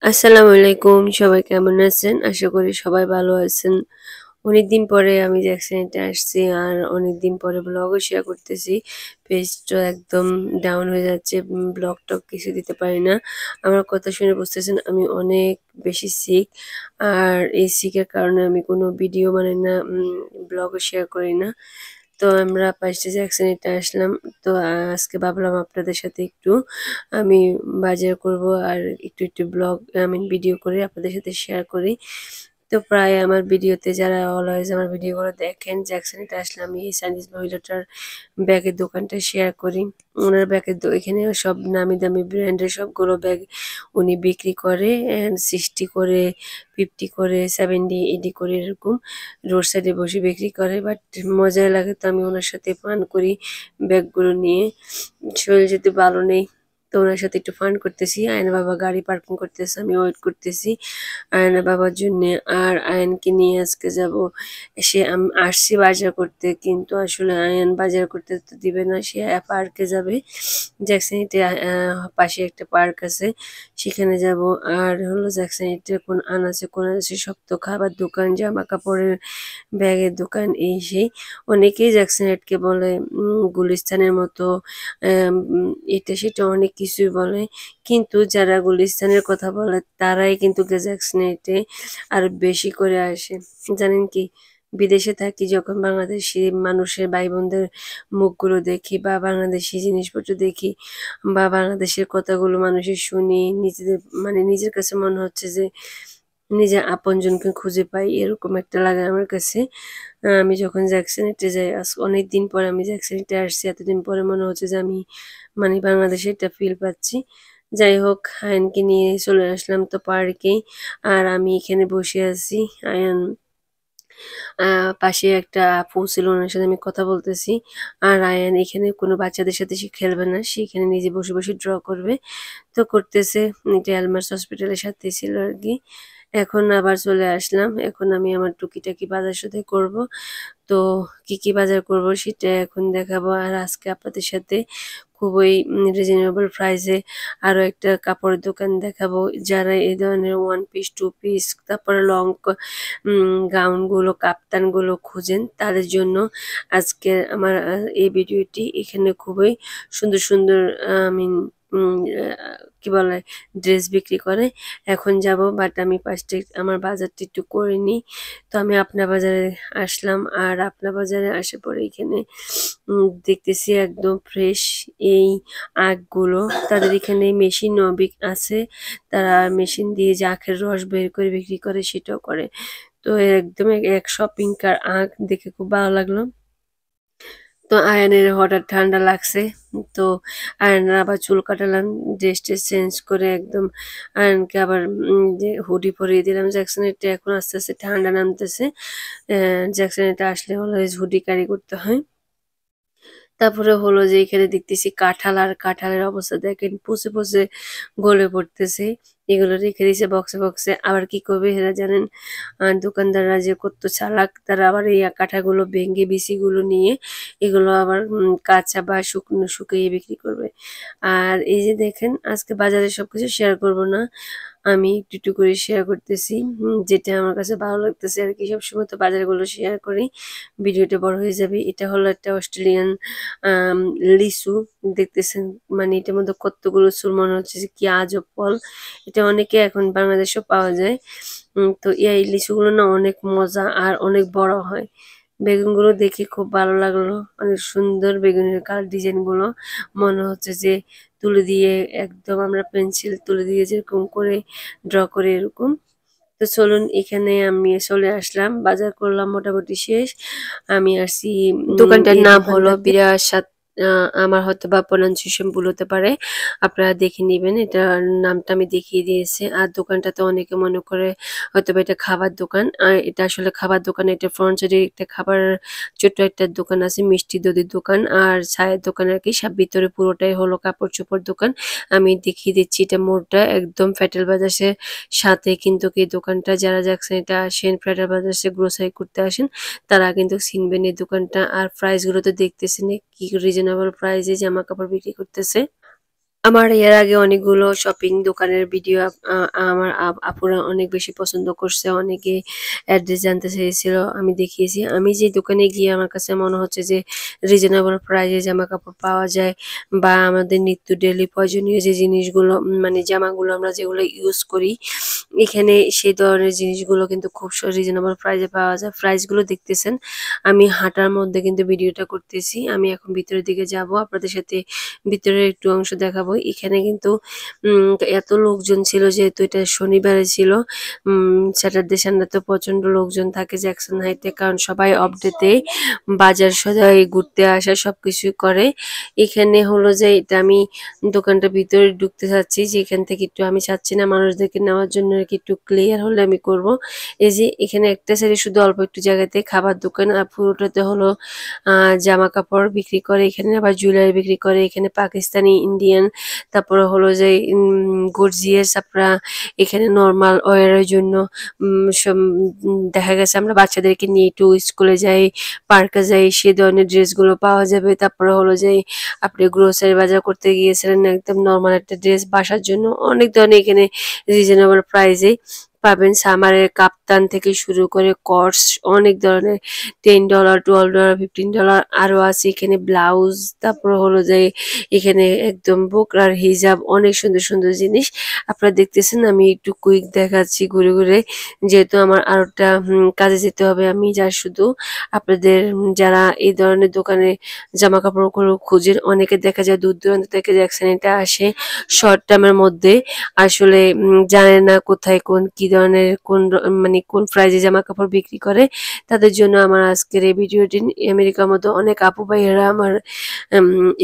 আসসালামু আলাইকুম। সবাই কেমন আছেন? আশা করি সবাই ভালো আছেন। অনেকদিন পরে আমি জ্যাকসনিতে আসছি আর অনেকদিন পরে ব্লগও শেয়ার করতেছি। পেজটা একদম ডাউন হয়ে যাচ্ছে। ব্লগ-টগ কিছু দিতে পারি না। আমার কথা শুনে বুঝতেছেন আমি অনেক বেশি সিক। আর এই সিকের কারণে আমি কোনো ভিডিও বানাই না, ব্লগও শেয়ার করি না। তো আমরা ৫টা জ্যাকসনিতে আসলাম। তো আজকে ভাবলাম আপনাদের সাথে একটু আমি বাজার করব আর একটু ব্লগ ভিডিও করে আপনাদের সাথে শেয়ার করি। তো প্রায় আমার ভিডিওতে যারা অলওয়েজ আমার ভিডিওগুলো দেখেন, জ্যাকসনিতে আসলে আমি এই চাইনিজ মহিলাটার ব্যাগের দোকানটা শেয়ার করি। উনার ব্যাগের এখানে সব নামি দামি ব্র্যান্ডের সবগুলো ব্যাগ উনি বিক্রি করে অ্যান্ড 60 করে, 50 করে, 70, 80 করে এরকম রোড সাইডে বসে বিক্রি করে। বাট মজাই লাগে, তো আমি ওনার সাথে ফান করি ব্যাগগুলো নিয়ে। শরীর যেহেতু ভালো নেই, তো ওনার সাথে একটু ফান করতেছি। আয়না বাবা গাড়ি পার্কিং করতেছে, আমি ওয়েট করতেছি আয়না বাবার জন্যে। আর আয়ানকে নিয়ে আজকে যাব। আসছি বাজার করতে, কিন্তু আসলে আয়ান বাজার করতে তো দিবে না, সে পার্কে যাবে। জ্যাকসনিতে পাশে একটা পার্ক আছে, সেখানে যাব। আর হলো জ্যাকসনিতে কোন আনাচে সব তো খাবার দোকান, জামা কাপড়ের, ব্যাগের দোকান, এই সেই। অনেকেই জ্যাকসনেটকে বলে গুলিস্তানের মতো, এটা সেটা অনেক কিছুই বলে। কিন্তু যারা গুলিস্তানের কথা বলে তারাই কিন্তু জ্যাকসনেটে আরো বেশি করে আসে। জানেন কি? বিদেশে থাকি যখন বাংলাদেশি মানুষের ভাই বোনদের মুখগুলো দেখি বা বাংলাদেশি জিনিসপত্র দেখি বা বাংলাদেশের কথাগুলো মানুষের শুনি, নিজেদের নিজের কাছে মনে হচ্ছে যে নিজের আপনজনকে খুঁজে পাই, এরকম একটা লাগে আমার কাছে। আমি যখন জ্যাকসনিতে যাই, অনেকদিন পরে আমি জ্যাকসনিতে আসছি, এতদিন পরে মনে হচ্ছে যে আমি বাংলাদেশে একটা ফিল পাচ্ছি। যাই হোক, আয়ানকে নিয়ে চলে আসলাম তো পার্কেই। আর আমি এখানে বসে আছি। আয়ান পাশে একটা আপু ছিল, ওনার সাথে আমি কথা বলতেছি। আর আয়ান এখানে কোনো বাচ্চাদের সাথে সে খেলবে না, সে এখানে নিজে বসে ড্র করবে। তো করতেছে। এটা অ্যালমার্স হসপিটালের সাথে ছিল আরকি। এখন আবার চলে আসলাম। এখন আমি আমার টুকিটাকি বাজার সদাই করব। তো কি বাজার করব সেটা এখন দেখাবো। আর আজকে আপনাদের সাথে খুবই রিজনেবল প্রাইসে আরো একটা কাপড়ের দোকান দেখাবো। যারা এই ধরনের ওয়ান পিস, টু পিস, তারপরে লং গাউনগুলো, কাপ্তানগুলো খোঁজেন, তাদের জন্য আজকে আমার এই ভিডিওটি। এখানে খুবই সুন্দর মিন উম আ কি বলে ড্রেস বিক্রি করে। এখন যাব, বাট আমি ফার্স্টে আমার বাজারটা একটু করে নিই। তো আমি আপনা বাজারে আসলাম। আর আপনা বাজারে আসার পরে এখানে দেখতেছি একদম ফ্রেশ এই আখগুলো। তাদের এখানে মেশিনও আছে। তারা মেশিন দিয়ে যে আখের রস বের করে বিক্রি করে সেটাও করে। তো একদম এক শপিংকার আখ দেখে খুব ভালো লাগলো। তো আয়ানের হঠাৎ ঠান্ডা লাগছে। তো আয়ানের আবার চুল কাটালাম, ড্রেস-টেস চেঞ্জ করে একদম আয়ানকে আবার যে হুডি পরিয়ে দিলাম। জ্যাকসনেটে এখন আস্তে ঠান্ডা নামতেছে। জ্যাকসনেটে আসলে অলওয়েজ হুডি ক্যারি করতে হয়। তারপরে হলো যে এখানে দেখতেছি কাঁঠাল, আর কাঁঠালের অবস্থা দেখেন পচে গলে পড়তেছে। এগুলো রেখে দিয়েছে বক্সে। আবার কি করবে এরা জানেন? দোকানদাররা যে কত চালাক, তারা আবার এই কাঁঠালগুলো ভেঙে বিচিগুলো নিয়ে এগুলো আবার কাঁচা বা শুকনো শুকিয়ে বিক্রি করবে। আর এই যে দেখেন, আজকে বাজারে সবকিছু শেয়ার করব না। আমি একটু করে শেয়ার করতেছি। যেটা আমার কাছে ভালো লাগতেছে আরকি। সবসময় তো বাজারগুলো শেয়ার করি। ভিডিওটা বড় হয়ে যাবে। এটা হলো একটা অস্ট্রেলিয়ান আম লিচু। দেখতেছেন, এটার মধ্যে কতগুলো চুল, মনে হচ্ছে যে কি আজব ফল। এটা অনেকে এখন বাংলাদেশেও পাওয়া যায়। তো এই লিচুগুলো না অনেক মজা আর অনেক বড় হয়। বেগুনগুলো দেখে খুব ভালো লাগলো। অনেক সুন্দর বেগুনের কালার, ডিজাইনগুলো। মনে হচ্ছে যে তুলি দিয়ে একদম আমরা পেন্সিল তুলি দিয়ে যেরকম করে ড্র করে এরকম। তো চলুন, এখানে আমি চলে আসলাম। বাজার করলাম মোটামুটি শেষ। আমি আসছি দোকানটার নাম হলো বিরাসাত। আমার হয়তোবা প্রনাউন্সিয়েশন ভুল হতে পারে। আপনারা দেখে নিবেন। এটার নামটা আমি দেখিয়ে দিয়েছি। আর দোকানটাতে অনেকে মনে করে হয়তোবা এটা খাবার দোকান। আর এটা আসলে খাবার দোকান। এটা ফ্রন্ট সাইডে একটা খাবার ছোট্ট একটা দোকান আছে, মিষ্টি দধির দোকান। আর চায়ের দোকান আরকি। ভিতরে পুরোটাই হলো কাপড়-চোপড় দোকান। আমি দেখিয়ে দিচ্ছি, এটা মোড়টা একদম ফ্যাটেল বাজারের সাথে কিন্তু এই দোকানটা। যারা জ্যাকসনিতে আসেন, ফ্যাটেল বাজারে গ্রোসারি করতে আসেন, তারা কিন্তু চিনবেন এই দোকানটা। আর প্রাইস গুলো তো দেখতেছেন কি রিজনেবল প্রাইসে জামা কাপড় বিক্রি করতেছে। আমার এর আগে অনেকগুলো শপিং দোকানের ভিডিও আমার আপুরা অনেক বেশি পছন্দ করছে। অনেকে অ্যাড্রেস জানতে চেয়েছিল, আমি দেখিয়েছি। আমি যে দোকানে গিয়ে আমার কাছে মনে হচ্ছে যে রিজনেবল প্রাইসে জামাকাপড় পাওয়া যায়, বা আমাদের নিত্য ডেইলি প্রয়োজনীয় যে জিনিসগুলো মানে জামাগুলো আমরা যেগুলো ইউজ করি, এখানে সেই ধরনের জিনিসগুলো কিন্তু খুব রিজনেবল প্রাইসে পাওয়া যায়। প্রাইসগুলো দেখতেছেন। আমি হাঁটার মধ্যে কিন্তু ভিডিওটা করতেছি। আমি এখন ভিতরের দিকে যাব, আপনাদের সাথে ভিতরের একটু অংশ দেখাবো। এখানে কিন্তু এত লোকজন ছিল, যেহেতু এটা শনিবারে ছিল। স্যাটারডে সানডে তো প্রচন্ড লোকজন থাকে জ্যাকসন হাইটে, কারণ সবাই অফ ডেতে বাজার সদাই ঘুরতে আসা সবকিছু করে। এখানে হলো যে এটা আমি দোকানটার ভিতরে ঢুকতে চাচ্ছি, যে এখান থেকে একটু আমি চাচ্ছি না মানুষদেরকে নেওয়ার জন্য আর কি, একটু ক্লিয়ার হলে আমি করব। এই যে এখানে একটা সাইডে শুধু অল্প একটু জায়গাতে খাবার দোকান, আর পুরোটাতে হলো জামা কাপড় বিক্রি করে। এখানে আবার জুয়েলারি বিক্রি করে। এখানে পাকিস্তানি, ইন্ডিয়ান, তারপরে হলো যে গর্জিয়াস, আপনারা এখানে নর্মাল ওয়ারের জন্য দেখা গেছে আমরা বাচ্চাদেরকে নিয়ে একটু স্কুলে যাই, পার্কে যাই, সে ধরনের ড্রেসগুলো পাওয়া যাবে। তারপরে হলো যে আপনি গ্রোসারি বাজার করতে গিয়েছিলেন, একদম নর্মাল একটা ড্রেস বাসার জন্য, অনেক ধরনের এখানে রিজনেবল প্রাইসে পাবেন। সামারের কাপ্তান থেকে শুরু করে কর্স, অনেক ধরনের $10, $12, $15 আরো আছে এখানে ব্লাউজ। তারপর হলো যে এখানে একদম বোকরার হিজাব, অনেক সুন্দর সুন্দর জিনিস আপনারা দেখতেছেন। আমি একটু কুইক দেখাচ্ছি ঘুরে ঘুরে, যেহেতু আমার আরেকটা কাজে যেতে হবে। আমি যা শুধু আপনাদের যারা এই ধরনের দোকানে জামা কাপড়গুলো খুঁজেন, অনেকে দেখা যায় দূর দূরান্ত থেকে জ্যাকসন এটা আসে শর্ট টার্মের মধ্যে, আসলে জানে না কোথায় কি ধরনের মানে কোন প্রাইজে জামা কাপড় বিক্রি করে। তাদের জন্য আমার আজকের এই ভিডিওটি। আমেরিকার মতো অনেক আপু ভাইয়েরা আমার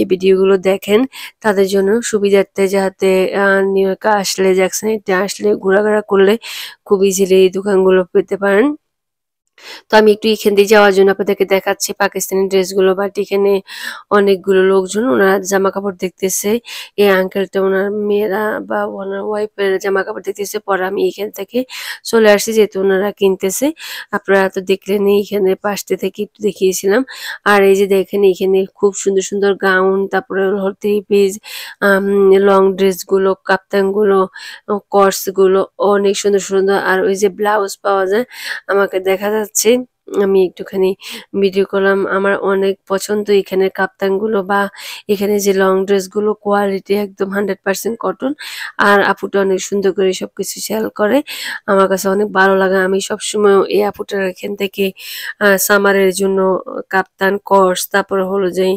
এই ভিডিওগুলো দেখেন, তাদের জন্য সুবিধার্থে, যাতে নিউ ইয়র্কে আসলে, জ্যাকসনে আসলে ঘোরাঘোরা করলে খুব ইজিলি এই দোকানগুলো পেতে পারেন। তো আমি একটু এখান দিয়ে যাওয়ার জন্য আপনাদেরকে দেখাচ্ছি পাকিস্তানি ড্রেসগুলো। বাট এখানে অনেকগুলো লোকজন, ওনারা জামা কাপড় দেখতেছে। এই আঙ্কেলটা ওনার মেয়েরা বা ওনার ওয়াইফের জামা কাপড় দেখতেছে। পরে আমি এখান থেকে চলে আসছি, যেহেতু ওনারা কিনতেছে। আপনারা তো দেখলেনই, এখানে পাশে থেকে একটু দেখিয়েছিলাম। আর এই যে দেখেন, এখানে খুব সুন্দর সুন্দর গাউন, তারপরে থ্রি পিস, লং ড্রেসগুলো, কাপ্তানগুলো, কর্সগুলো অনেক সুন্দর সুন্দর। আর ওই যে ব্লাউজ পাওয়া যায়, আমাকে দেখা যাচ্ছে। আমি একটুখানি ভিডিও করলাম। আমার অনেক পছন্দ এখানের কাপ্তানগুলো, বা এখানে যে লং ড্রেসগুলো, কোয়ালিটি একদম 100% কটন। আর আপুটা অনেক সুন্দর করে সবকিছু সেল করে, আমার কাছে অনেক ভালো লাগে। আমি সবসময় এই আপুটার এখান থেকে সামারের জন্য কাপ্তান, কর্স, তারপরে হলো যে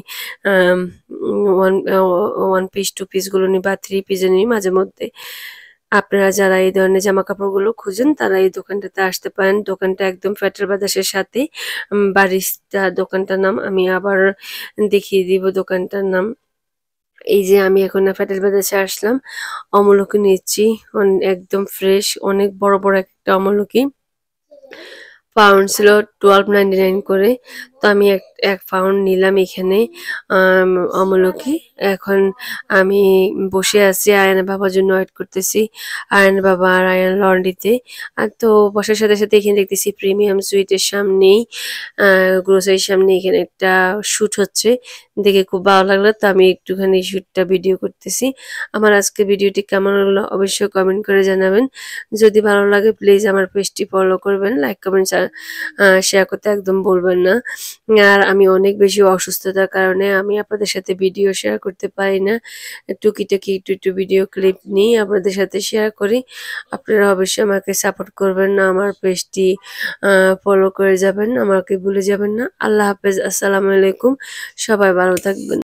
ওয়ান ওয়ান পিস, টু পিসগুলো নিই, বা থ্রি পিসও নিই মাঝে মধ্যে। আপনারা যারা এই ধরনের জামা কাপড়গুলো খুঁজেন, তারা এই দোকানটাতে আসতে পারেন। দোকানটা একদম ফ্যাটের বাতাসের সাথে। বারিস্তা দোকানটার নাম, আমি আবার দেখিয়ে দিব দোকানটার নাম। এই যে আমি এখন ফ্যাটের বাতাসে আসলাম, অমলকি নিচ্ছি। একদম ফ্রেশ, অনেক বড় বড় একটা অমলকি। পাউন্ড ছিল 12.99 করে। তো আমি এক পাউন্ড নিলাম এখানে আম আমলকি। এখন আমি বসে আছি, আয়ানের বাবার জন্য ওয়েট করতেছি। আয়ান বাবা আর আয়ান লন্ড্রিতে। আর তো বসার সাথে সাথে এখানে দেখতেছি প্রিমিয়াম সুইটের সামনেই, গ্রোসারির সামনে এখানে একটা শুট হচ্ছে। দেখে খুব ভালো লাগলো, তো আমি একটুখানি শুটটা ভিডিও করতেছি। আমার আজকে ভিডিওটি কেমন লাগলো অবশ্যই কমেন্ট করে জানাবেন। যদি ভালো লাগে প্লিজ আমার পেজটি ফলো করবেন, লাইক কমেন্ট শেয়ার করতে একদম বলবেন না। আর আমি অনেক বেশি অসুস্থতার কারণে আমি আপনাদের সাথে ভিডিও শেয়ার করতে পারি না। টুকিটাকি একটু একটু ভিডিও ক্লিপ নিই, আপনাদের সাথে শেয়ার করি। আপনারা অবশ্যই আমাকে সাপোর্ট করবেন না, আমার পেজটি ফলো করে যাবেন, আমাকে ভুলে যাবেন না। আল্লাহ হাফেজ, আসসালামু আলাইকুম। সবাই ভালো থাকবেন।